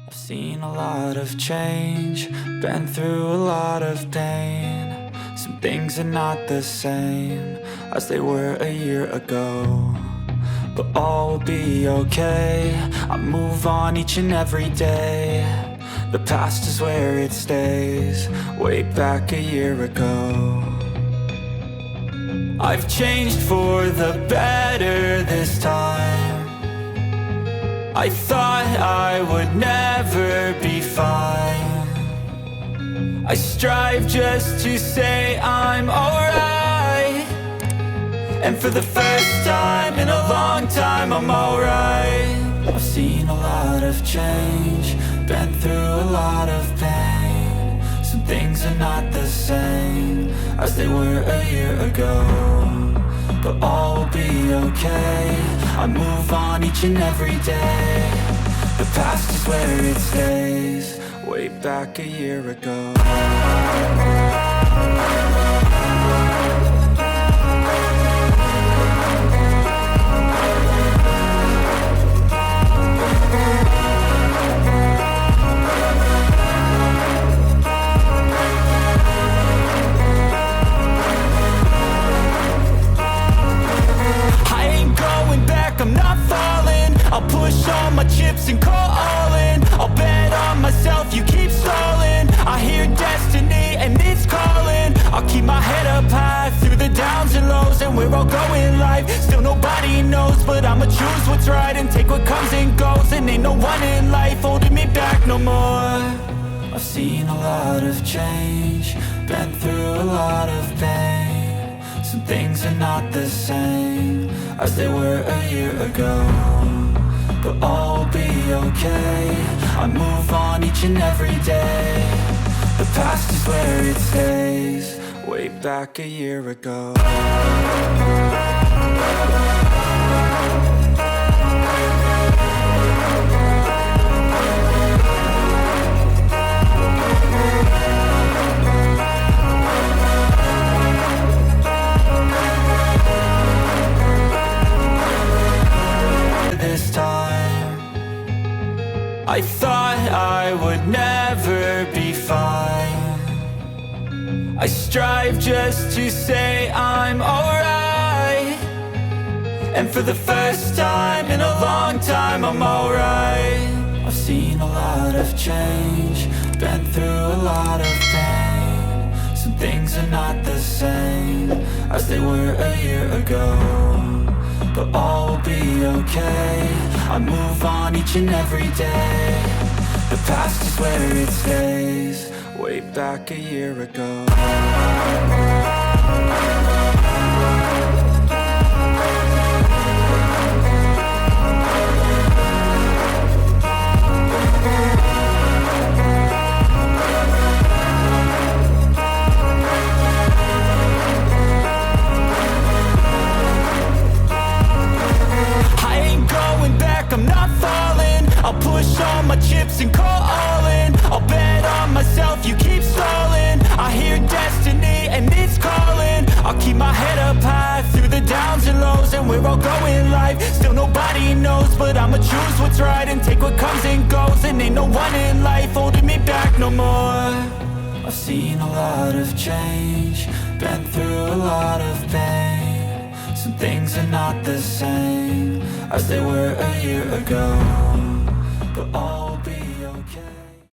I've seen a lot of change, been through a lot of pain. Some things are not the same as they were a year ago, but all will be okay. I move on each and every day. The past is where it stays, way back a year ago. I've changed for the better this time. I thought I would never be fine. I strive just to say I'm alright, and for the first time in a long time I'm alright. I've seen a lot of change, been through a lot of pain. Some things are not the same as they were a year ago, but all will be okay. I move on each and every day. The past is where it stays, way back a year ago. I'm not falling, I'll push all my chips and call all in. I'll bet on myself, you keep stalling. I hear destiny and it's calling. I'll keep my head up high through the downs and lows, and we're all going live. Still nobody knows, but I'ma choose what's right and take what comes and goes. And ain't no one in life holding me back no more. I've seen a lot of change, been through a lot of pain. Some things are not the same as they were a year ago, but all will be okay. I move on each and every day. The past is where it stays, way back a year ago. I thought I would never be fine. I strive just to say I'm alright, and for the first time in a long time I'm alright. I've seen a lot of change, been through a lot of pain. Some things are not the same as they were a year ago, but all will be okay. I move on each and every day. The past is where it stays, way back a year ago. I'm not falling, I'll push all my chips and call all in. I'll bet on myself, you keep stalling. I hear destiny and it's calling. I'll keep my head up high through the downs and lows, and we're all going live. Still nobody knows, but I'ma choose what's right and take what comes and goes. And ain't no one in life holding me back no more. I've seen a lot of change, been through a lot of pain. Some things are not the same as they were a year ago,